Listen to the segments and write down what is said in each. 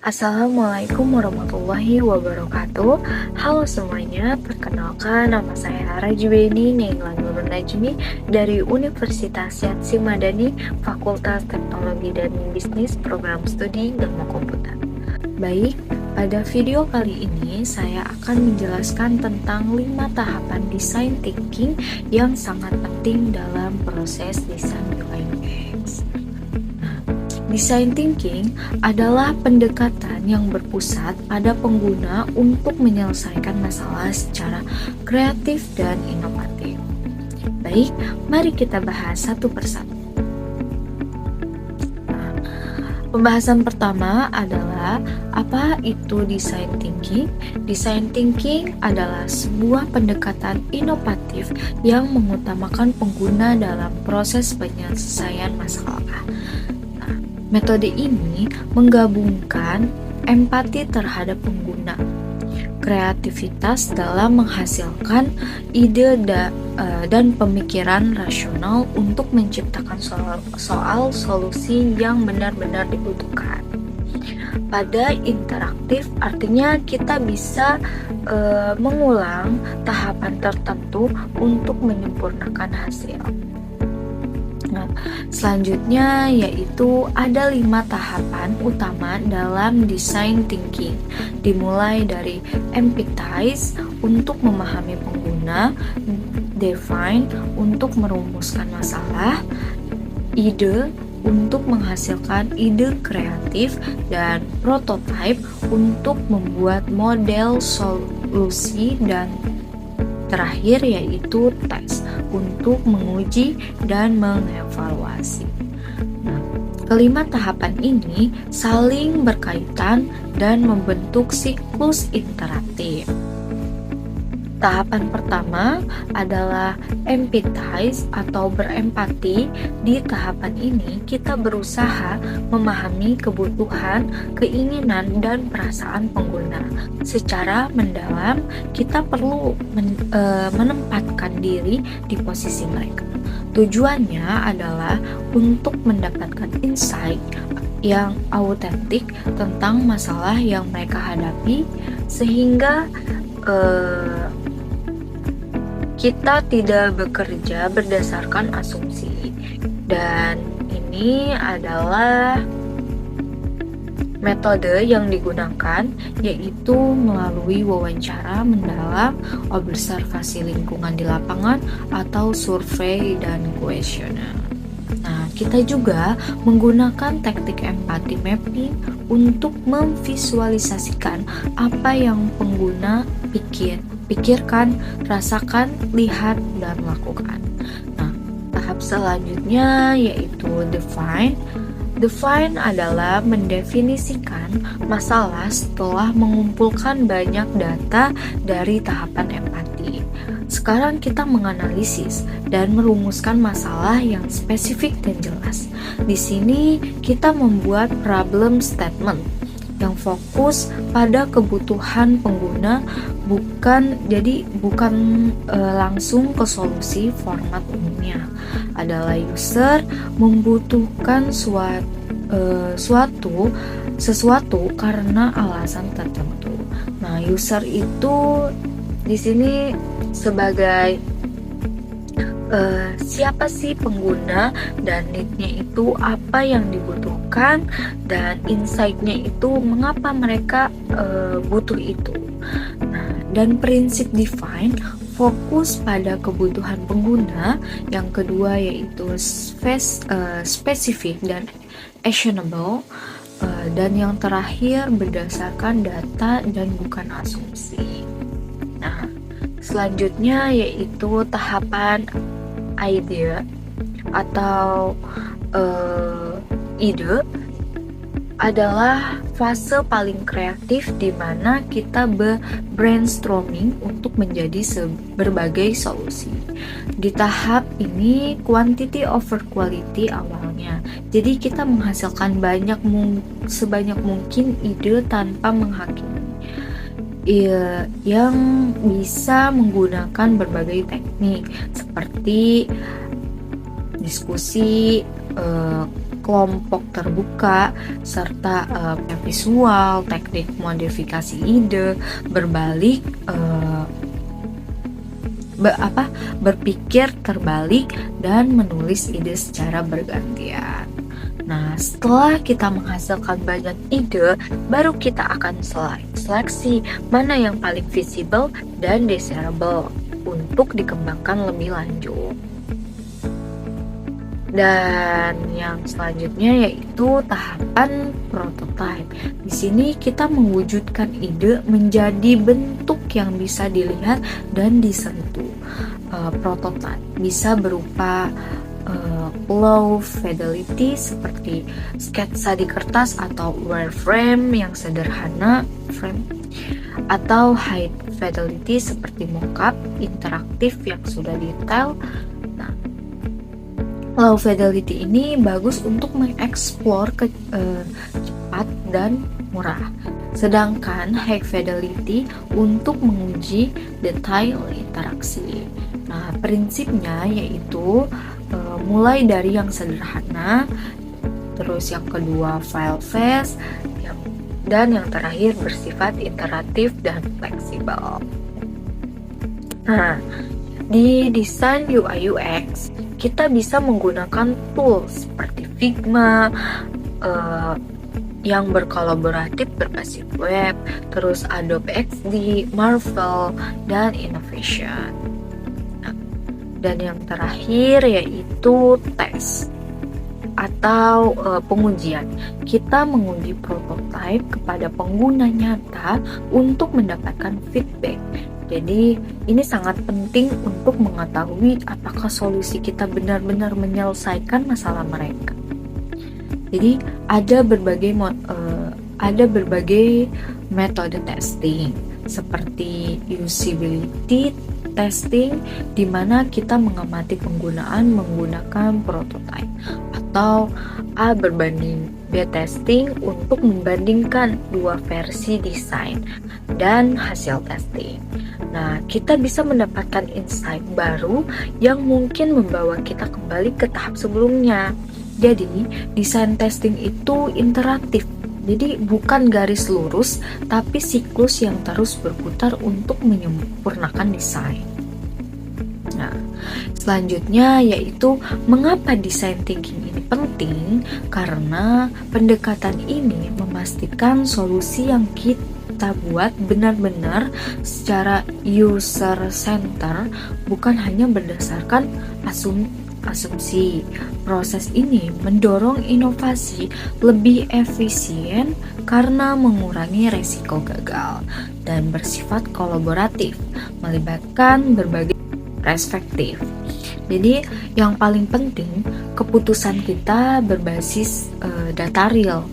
Assalamualaikum warahmatullahi wabarakatuh. Halo semuanya, perkenalkan nama saya Rajbeni Neinglan Nurul Najmi dari Universitas Syadsi Madani, Fakultas Teknologi dan Bisnis, Program Studi Ilmu Komputer. Baik, pada video kali ini saya akan menjelaskan tentang 5 tahapan design thinking yang sangat penting dalam proses desain UI UX. Design thinking adalah pendekatan yang berpusat pada pengguna untuk menyelesaikan masalah secara kreatif dan inovatif. Baik, mari kita bahas satu persatu. Pembahasan pertama adalah apa itu design thinking. Design thinking adalah sebuah pendekatan inovatif yang mengutamakan pengguna dalam proses penyelesaian masalah. Metode ini menggabungkan empati terhadap pengguna, kreativitas dalam menghasilkan ide dan pemikiran rasional untuk menciptakan soal solusi yang benar-benar dibutuhkan. Pada interaktif artinya kita bisa mengulang tahapan tertentu untuk menyempurnakan hasil. Selanjutnya yaitu ada 5 tahapan utama dalam design thinking, dimulai dari empathize untuk memahami pengguna, define untuk merumuskan masalah, ide untuk menghasilkan ide kreatif, dan prototype untuk membuat model solusi, dan terakhir yaitu tes untuk menguji dan mengevaluasi. Kelima tahapan ini saling berkaitan dan membentuk siklus interaktif. Tahapan pertama adalah empathize atau berempati. Di tahapan ini kita berusaha memahami kebutuhan, keinginan, dan perasaan pengguna. Secara mendalam, kita perlu menempatkan diri di posisi mereka. Tujuannya adalah untuk mendapatkan insight yang autentik tentang masalah yang mereka hadapi, sehingga kita tidak bekerja berdasarkan asumsi. Dan ini adalah metode yang digunakan, yaitu melalui wawancara mendalam, observasi lingkungan di lapangan, atau survei dan kuesioner. Nah, kita juga menggunakan teknik empati mapping untuk memvisualisasikan apa yang pengguna pikirkan, rasakan, lihat, dan lakukan. Nah, tahap selanjutnya yaitu define. Define adalah mendefinisikan masalah setelah mengumpulkan banyak data dari tahapan empati. Sekarang kita menganalisis dan merumuskan masalah yang spesifik dan jelas. Di sini kita membuat problem statement yang fokus pada kebutuhan pengguna, bukan langsung ke solusi. Format umumnya adalah user membutuhkan sesuatu karena alasan tertentu. Nah, user itu di sini sebagai siapa sih pengguna, dan need-nya itu apa yang dibutuhkan, dan insight-nya itu mengapa mereka butuh itu. Nah, dan prinsip define fokus pada kebutuhan pengguna. Yang kedua yaitu specific dan actionable, dan yang terakhir berdasarkan data dan bukan asumsi. Nah, selanjutnya yaitu tahapan idea atau ide adalah fase paling kreatif di mana kita brainstorming untuk menjadi berbagai solusi. Di tahap ini quantity over quality awalnya. Jadi kita menghasilkan sebanyak mungkin ide tanpa menghakimi. Yang bisa menggunakan berbagai teknik seperti diskusi, kelompok terbuka, serta visual, teknik modifikasi ide, berbalik berpikir terbalik, dan menulis ide secara bergantian. Nah, setelah kita menghasilkan banyak ide, baru kita akan seleksi mana yang paling visible dan desirable untuk dikembangkan lebih lanjut. Dan yang selanjutnya yaitu tahapan prototype. Di sini kita mewujudkan ide menjadi bentuk yang bisa dilihat dan disentuh. Prototype bisa berupa low fidelity seperti sketsa di kertas atau wireframe yang sederhana, atau high fidelity seperti mockup interaktif yang sudah detail. Nah, low fidelity ini bagus untuk mengeksplor cepat dan murah, sedangkan high fidelity untuk menguji detail interaksi. Nah, prinsipnya yaitu mulai dari yang sederhana, terus yang kedua file fast, dan yang terakhir bersifat iteratif dan fleksibel. Nah, di desain UI UX kita bisa menggunakan tools seperti Figma yang berkolaboratif berbasis web, terus Adobe XD, Marvel, dan Innovation. Dan yang terakhir yaitu tes atau pengujian. Kita menguji prototipe kepada pengguna nyata untuk mendapatkan feedback. Jadi ini sangat penting untuk mengetahui apakah solusi kita benar-benar menyelesaikan masalah mereka. Jadi ada berbagai metode testing seperti usability testing, di mana kita mengamati penggunaan menggunakan prototype, atau A berbanding B testing untuk membandingkan dua versi desain dan hasil testing. Nah, kita bisa mendapatkan insight baru yang mungkin membawa kita kembali ke tahap sebelumnya. Jadi, desain testing itu interaktif. Jadi bukan garis lurus, tapi siklus yang terus berputar untuk menyempurnakan desain. Nah, selanjutnya yaitu mengapa design thinking ini penting? Karena pendekatan ini memastikan solusi yang kita buat benar-benar secara user center, bukan hanya berdasarkan asumsi. Proses ini mendorong inovasi lebih efisien karena mengurangi resiko gagal dan bersifat kolaboratif, melibatkan berbagai perspektif. Jadi yang paling penting, keputusan kita berbasis data real.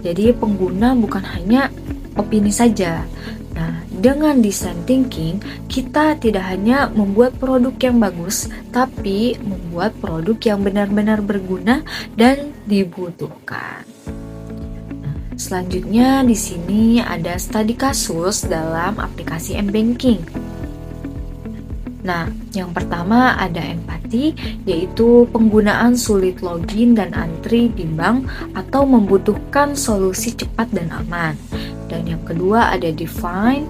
Jadi pengguna bukan hanya opini saja. Nah, dengan design thinking, kita tidak hanya membuat produk yang bagus, tapi membuat produk yang benar-benar berguna dan dibutuhkan. Nah, selanjutnya di sini ada studi kasus dalam aplikasi m-banking. Nah, yang pertama ada empati, yaitu penggunaan sulit login dan antri di bank atau membutuhkan solusi cepat dan aman. Dan yang kedua ada define,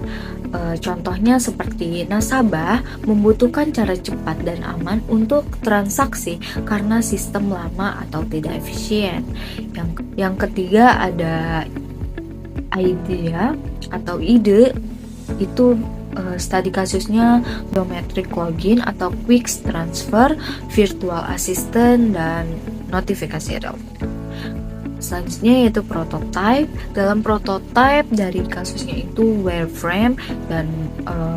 contohnya seperti nasabah membutuhkan cara cepat dan aman untuk transaksi karena sistem lama atau tidak efisien. Yang ketiga ada idea atau ide, itu studi kasusnya biometric login atau quick transfer, virtual assistant, dan notifikasi real. Selanjutnya yaitu prototype. Dalam prototype dari kasusnya itu wireframe dan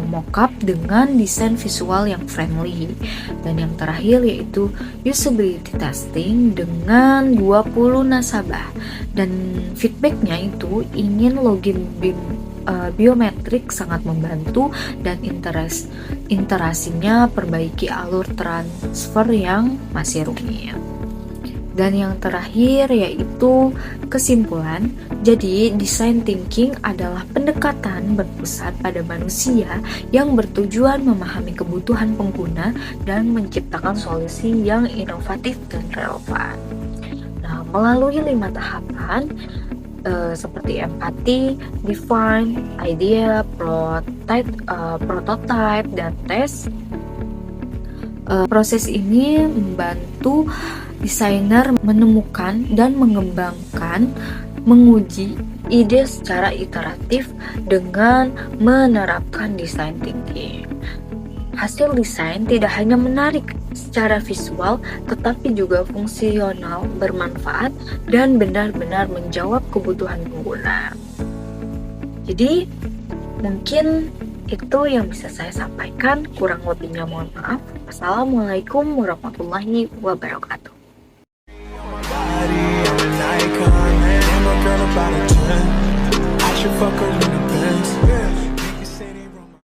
mockup dengan desain visual yang friendly. Dan yang terakhir yaitu usability testing dengan 20 nasabah. Dan feedbacknya itu ingin login biometrik sangat membantu dan interasinya perbaiki alur transfer yang masih rumit. Dan yang terakhir yaitu kesimpulan. Jadi design thinking adalah pendekatan berpusat pada manusia yang bertujuan memahami kebutuhan pengguna dan menciptakan solusi yang inovatif dan relevan. Nah, melalui 5 tahapan seperti empati, define, idea, prototype, dan tes. Proses ini membantu desainer menemukan dan mengembangkan, menguji ide secara iteratif dengan menerapkan design thinking. Hasil desain tidak hanya menarik secara visual, tetapi juga fungsional, bermanfaat, dan benar-benar menjawab kebutuhan pengguna. Jadi, mungkin itu yang bisa saya sampaikan. Kurang lebihnya mohon maaf. Wassalamualaikum warahmatullahi wabarakatuh.